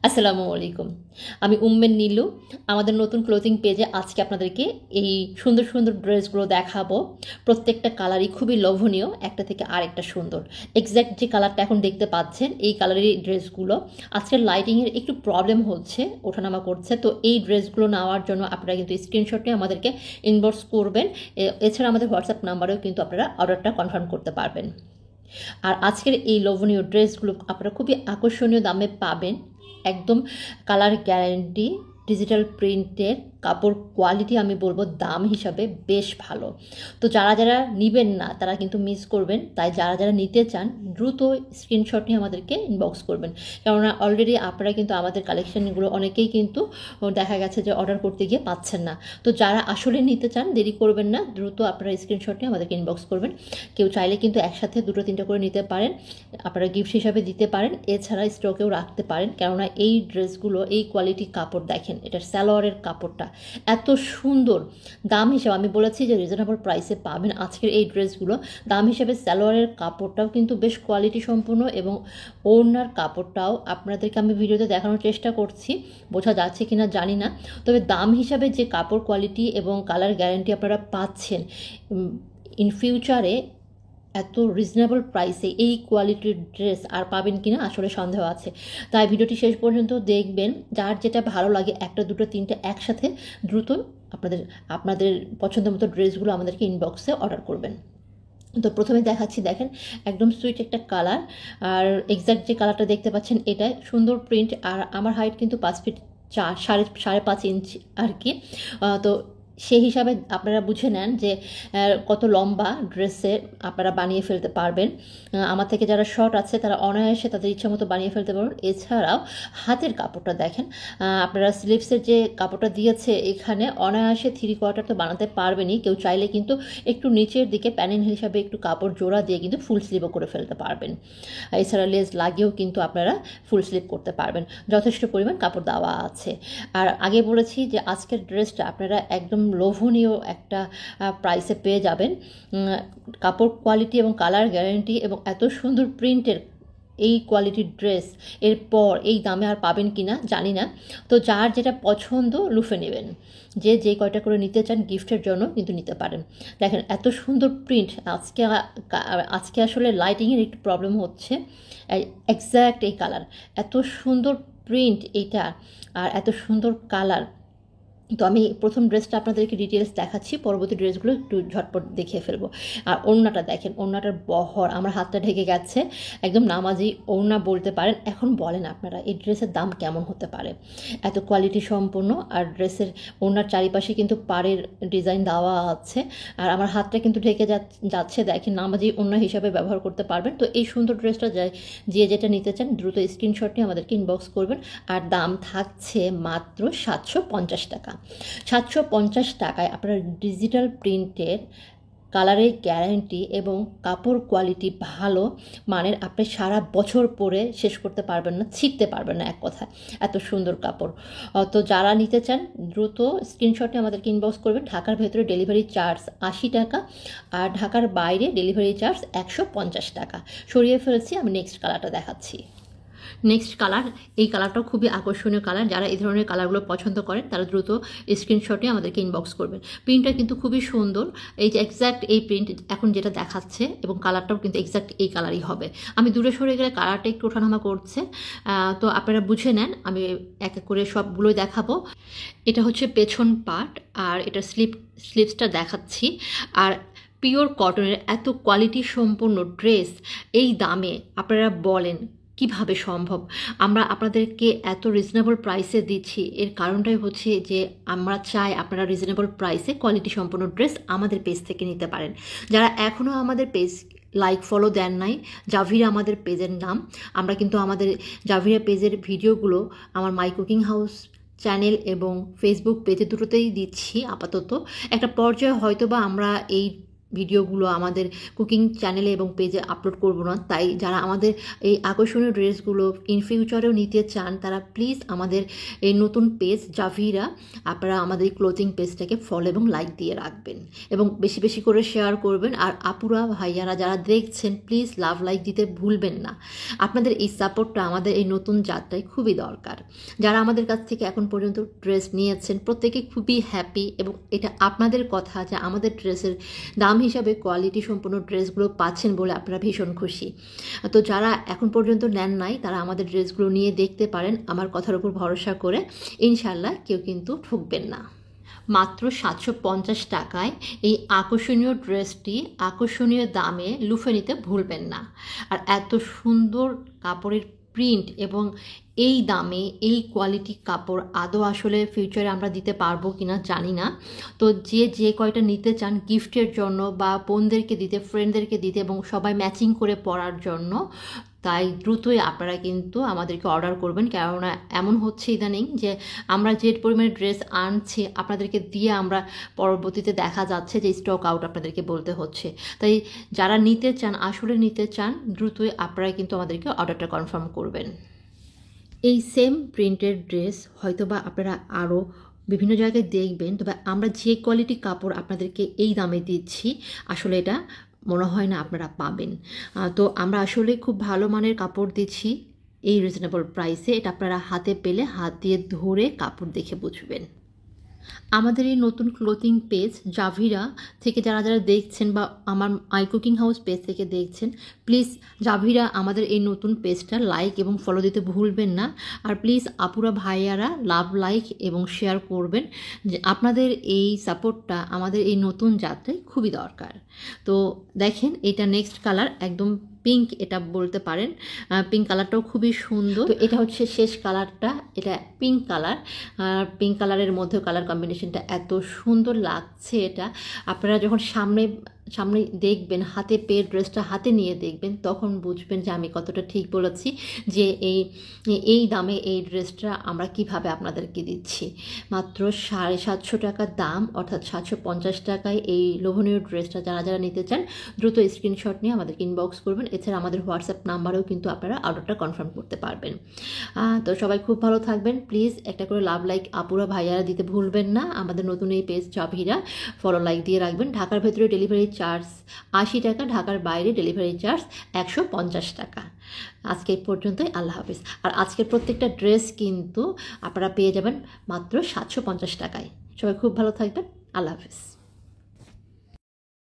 আসসালামু আলাইকুম। আমি উম্মেন নীলু। আমাদের নতুন ক্লোথিং পেজে আজকে আপনাদেরকে এই সুন্দর সুন্দর ড্রেসগুলো দেখাবো। প্রত্যেকটা কালারই খুবই লোভনীয়, একটা থেকে আরেকটা সুন্দর। এক্স্যাক্ট যে কালারটা এখন দেখতে পাচ্ছেন এই কালারেরই ড্রেসগুলো। আজকের লাইটিংয়ের একটু প্রবলেম হচ্ছে, ওঠানামা করছে, তো এই ড্রেসগুলো নেওয়ার জন্য আপনারা কিন্তু স্ক্রিনশটে আমাদেরকে ইনবক্স করবেন। এছাড়া আমাদের হোয়াটসঅ্যাপ নাম্বারেও কিন্তু আপনারা অর্ডারটা কনফার্ম করতে পারবেন। আর আজকের এই লোভনীয় ড্রেসগুলো আপনারা খুবই আকর্ষণীয় দামে পাবেন। একদম কালার গ্যারান্টি, ডিজিটাল প্রিন্টের কাপড় কোয়ালিটি, আমি বলবো দাম হিসাবে বেশ ভালো। তো যারা যারা নেবেন না তারা কিন্তু মিস করবেন, তাই যারা যারা নিতে চান দ্রুত স্ক্রিনশট নিয়ে আমাদেরকে ইনবক্স করবেন। কেননা অলরেডি আপনারা কিন্তু আমাদের কালেকশনগুলো অনেকেই কিন্তু দেখা গেছে যে অর্ডার করতে গিয়ে পাচ্ছেন না। তো যারা আসলে নিতে চান দেরি করবেন না, দ্রুত আপনারা স্ক্রিনশট নিয়ে আমাদেরকে ইনবক্স করবেন। কেউ চাইলে কিন্তু একসাথে দুটো তিনটা করে নিতে পারেন, আপনারা গিফট হিসাবে দিতে পারেন, এছাড়া স্টকেও রাখতে পারেন। কেননা এই ড্রেসগুলো, এই কোয়ালিটি কাপড় দেখেন, এটার সালোয়ারের কাপড়টা এত সুন্দর। দাম হিসাবে আমি বলেছি যে রিজনেবল প্রাইসে পাবেন আজকের এই ড্রেসগুলো। দাম হিসাবে সালোয়ারের কাপড়টাও কিন্তু বেশ কোয়ালিটি সম্পূর্ণ, এবং ওড়নার কাপড়টাও আপনাদেরকে আমি ভিডিওতে দেখানোর চেষ্টা করছি, বোঝা যাচ্ছে কিনা জানি না। তবে দাম হিসাবে যে কাপড় কোয়ালিটি এবং কালার গ্যারান্টি আপনারা পাচ্ছেন, ইন ফিউচারে এত রিজনেবল প্রাইসে এই কোয়ালিটির ড্রেস আর পাবেন কিনা আসলে সন্দেহ আছে। তাই ভিডিওটি শেষ পর্যন্ত দেখবেন। যার যেটা ভালো লাগে, একটা দুটো তিনটে একসাথে দ্রুত আপনাদের আপনাদের পছন্দ মতো ড্রেসগুলো আমাদেরকে ইনবক্সে অর্ডার করবেন। তো প্রথমে দেখাচ্ছি, দেখেন একদম সুইট একটা কালার। আর এক্স্যাক্ট যে কালারটা দেখতে পাচ্ছেন এটাই সুন্দর প্রিন্ট। আর আমার হাইট কিন্তু 5 ফিট 4, সাড়ে 5 ইঞ্চি আর কি। তো সেই হিসাবে আপনারা বুঝে নেন যে কত লম্বা ড্রেসে আপনারা বানিয়ে ফেলতে পারবেন। আমার থেকে যারা শর্ট আছে তারা অনায়াসে তাদের ইচ্ছা মতো বানিয়ে ফেলতে পারবেন। এছাড়াও হাতের কাপড়টা দেখেন, আপনারা স্লিভসের যে কাপড়টা দিয়েছে এখানে অনায়াসে 3/4 তো বানাতে পারবেনই। কেউ চাইলে কিন্তু একটু নিচের দিকে প্যানেল হিসাবে একটু কাপড় জোড়া দিয়ে কিন্তু ফুল স্লিভও করে ফেলতে পারবেন। এছাড়া লেস লাগিয়েও কিন্তু আপনারা ফুল স্লিভ করতে পারবেন, যথেষ্ট পরিমাণ কাপড় দেওয়া আছে। আর আগে বলেছি যে আজকের ড্রেসটা আপনারা একদম লোভনীয় একটা প্রাইসে পেয়ে যাবেন। কাপড় কোয়ালিটি এবং কালার গ্যারান্টি এবং এত সুন্দর প্রিন্টের এই কোয়ালিটির ড্রেস এরপর এই দামে আর পাবেন কি না জানি না। তো যার যেটা পছন্দ লুফে নেবেন, যে কয়টা করে নিতে চান গিফটের জন্য কিন্তু নিতে পারেন। দেখেন এত সুন্দর প্রিন্ট। আজকে আসলে লাইটিংয়ের একটু প্রবলেম হচ্ছে। এক্স্যাক্ট এই কালার, এত সুন্দর প্রিন্ট এইটা, আর এত সুন্দর কালার। তো আমি প্রথম ড্রেসটা আপনাদেরকে ডিটেলস দেখাচ্ছি, পরবর্তী ড্রেসগুলো একটু ঝটপট দেখিয়ে ফেলবো। আর ওড়নাটা দেখেন, ওড়নাটার বহর, আমার হাতটা ঢেকে গেছে, একদম নামাজি ওড়না বলতে পারেন। এখন বলেন আপনারা এই ড্রেসের দাম কেমন হতে পারে? এত কোয়ালিটি সম্পন্ন। আর ড্রেসের ওড়নার চারিপাশে কিন্তু পাড়ের ডিজাইন দেওয়া আছে। আর আমার হাতটা কিন্তু ঢেকে যাচ্ছে, দেখেন নামাজি ওড়না হিসাবে ব্যবহার করতে পারবেন। তো এই সুন্দর ড্রেসটা যে যেটা নিতে চান দ্রুত স্ক্রিনশট নিয়ে আমাদেরকে ইনবক্স করবেন। আর দাম থাকছে মাত্র 750 টাকা। 750 টাকায় আপনারা ডিজিটাল প্রিন্টের কালারের গ্যারান্টি এবং কাপড় কোয়ালিটি ভালো মানের, আপনি সারা বছর পরে শেষ করতে পারবেন না, ছিঁড়তে পারবেন না, এক কথায় এত সুন্দর কাপড়। তো যারা নিতে চান দ্রুত স্ক্রিনশটে আমাদেরকে ইনবক্স করবেন। ঢাকার ভেতরে ডেলিভারি চার্জ 80 টাকা, আর ঢাকার বাইরে ডেলিভারি চার্জ 150 টাকা। সরিয়ে ফেলছি, আমি নেক্সট কালারটা দেখাচ্ছি। নেক্সট কালার, এই কালারটাও খুবই আকর্ষণীয় কালার। যারা এই ধরনের কালারগুলো পছন্দ করেন তারা দ্রুত স্ক্রিনশটে আমাদেরকে ইনবক্স করবেন। প্রিন্টটা কিন্তু খুবই সুন্দর, এই যে এক্স্যাক্ট এই প্রিন্ট এখন যেটা দেখাচ্ছে, এবং কালারটাও কিন্তু এক্স্যাক্ট এই কালারই হবে। আমি দূরে সরে গেলে কালারটা একটু ওঠানামা করছে, তো আপনারা বুঝে নেন। আমি এক এক করে সবগুলোই দেখাবো। এটা হচ্ছে পেছন পার্ট, আর এটা স্লিভসটা দেখাচ্ছি। আর পিওর কটনের এত কোয়ালিটি সম্পন্ন ড্রেস এই দামে আপনারা বলেন কিভাবে সম্ভব? আমরা আপনাদেরকে এত রিজনেবল প্রাইসে দিচ্ছি, এর কারণটাই হচ্ছে যে আমরা চাই আপনারা রিজনেবল প্রাইসে কোয়ালিটি সম্পন্ন ড্রেস আমাদের পেজ থেকে নিতে পারেন। যারা এখনও আমাদের পেজ লাইক ফলো দেন নাই, জাভিরা আমাদের পেজের নাম। আমরা কিন্তু আমাদের জাভিরা পেজের ভিডিওগুলো আমার মাই কুকিং হাউস চ্যানেল এবং ফেসবুক পেজে দুটোতেই দিচ্ছি আপাতত। একটা পর্যায়ে হয়তো বা আমরা এই ভিডিওগুলো আমাদের কুকিং চ্যানেলে এবং পেজে আপলোড করব না। তাই যারা আমাদের এই আকর্ষণীয় ড্রেসগুলো ইন ফিউচারেও নিতে চান তারা প্লিজ আমাদের এই নতুন পেজ জাভিরা, আপনারা আমাদের এই ক্লোথিং পেজটাকে ফলো এবং লাইক দিয়ে রাখবেন এবং বেশি বেশি করে শেয়ার করবেন। আর আপুরা ভাইয়ারা যারা দেখছেন প্লিজ লাভ লাইক দিতে ভুলবেন না। আপনাদের এই সাপোর্টটা আমাদের এই নতুন যাত্রায় খুবই দরকার। যারা আমাদের কাছ থেকে এখন পর্যন্ত ড্রেস নিয়েছেন প্রত্যেকে খুবই হ্যাপি এবং এটা আপনাদের কথা যে আমাদের ড্রেসের দাম হিসাবে কোয়ালিটি সম্পন্ন ড্রেসগুলো পাচ্ছেন বলে আপনারা ভীষণ খুশি। তো যারা এখন পর্যন্ত নেন নাই তারা আমাদের ড্রেসগুলো নিয়ে দেখতে পারেন আমার কথার উপর ভরসা করে। ইনশাল্লাহ কেউ কিন্তু ঠকবেন না। মাত্র 750 টাকায় এই আকর্ষণীয় ড্রেসটি আকর্ষণীয় দামে লুফে নিতে ভুলবেন না। আর এত সুন্দর কাপড়ের প্রিন্ট এবং এই দামে এই কোয়ালিটি কাপড় আদৌ আসলে ফিউচারে আমরা দিতে পারবো কিনা জানি না। তো যে কয়টা নিতে চান গিফটের জন্য বা বোনদেরকে দিতে, ফ্রেন্ডদেরকে দিতে এবং সবাই ম্যাচিং করে পরার জন্য, তাই দ্রুতই আপনারা কিন্তু আমাদেরকে অর্ডার করবেন। কেননা এমন হচ্ছে ইদানিং যে আমরা যে পরিমাণে ড্রেস আনছি আপনাদেরকে দিয়ে আমরা পরবর্তীতে দেখা যাচ্ছে যে স্টক আউট আপনাদেরকে বলতে হচ্ছে। তাই যারা নিতে চান, আসলে নিতে চান, দ্রুতই আপনারা কিন্তু আমাদেরকে অর্ডারটা কনফার্ম করবেন। এই সেম প্রিন্টের ড্রেস হয়তোবা আপনারা আরও বিভিন্ন জায়গায় দেখবেন, তবে আমরা যে কোয়ালিটি কাপড় আপনাদেরকে এই দামে দিচ্ছি আসলে এটা মনে হয় না আপনারা পাবেন। তো আমরা আসলে খুব ভালো মানের কাপড় দিচ্ছি এই রিজনেবল প্রাইসে। এটা আপনারা হাতে পেলে হাত দিয়ে ধরে কাপড় দেখে বুঝবেন। আমাদের এই নতুন ক্লোথিং পেজ জাভিরা থেকে যারা যারা দেখছেন বা আমার আই কুকিং হাউস পেজ থেকে দেখছেন প্লিজ জাভিরা আমাদের এই নতুন পেজটা লাইক এবং ফলো দিতে ভুলবেন না। আর প্লিজ আপুরা ভাইয়ারা লাভ লাইক এবং শেয়ার করবেন। যে আপনাদের এই সাপোর্টটা আমাদের এই নতুন যাত্রায় খুবই দরকার। তো দেখেন এটা নেক্সট কালার একদম পিঙ্ক, এটা বলতে পারেন পিঙ্ক কালারটাও খুবই সুন্দর। তো এটা হচ্ছে শেষ কালারটা, এটা পিঙ্ক কালার। আর পিঙ্ক কালারের মধ্যেও কালার কম্বিনেশনটা এত সুন্দর লাগছে। এটা আপনারা যখন সামনে দেখবেন, হাতে পেয়ে ড্রেসটা হাতে নিয়ে দেখবেন, তখন বুঝবেন যে আমি কতটা ঠিক বলেছি যে এই দামে এই ড্রেসটা আমরা কিভাবে আপনাদেরকে দিচ্ছি। মাত্র 750 টাকা দাম, অর্থাৎ 750 টাকায় এই লোভনীয় ড্রেসটা যারা যারা নিতে চান দ্রুত স্ক্রিনশট নিয়ে আমাদেরকে ইনবক্স করবেন। এছাড়া আমাদের হোয়াটসঅ্যাপ নাম্বারেও কিন্তু আপনারা অর্ডারটা কনফার্ম করতে পারবেন। তো সবাই খুব ভালো থাকবেন। প্লিজ একটা করে লাভ লাইক আপুরা ভাইয়ারা দিতে ভুলবেন না। আমাদের নতুন এই পেজ জাভিরা ফলো লাইক দিয়ে রাখবেন। ঢাকার ভেতরে ডেলিভারি চার্জ 80 টাকা, ঢাকার বাইরে ডেলিভারি চার্জ 150 টাকা। আজকে এই পর্যন্তই, আল্লাহ হাফিজ। আর আজকের প্রত্যেকটা ড্রেস কিন্তু আপনারা পেয়ে যাবেন মাত্র 750 টাকায়। সবাই খুব ভালো থাকবেন, আল্লাহ হাফিজ।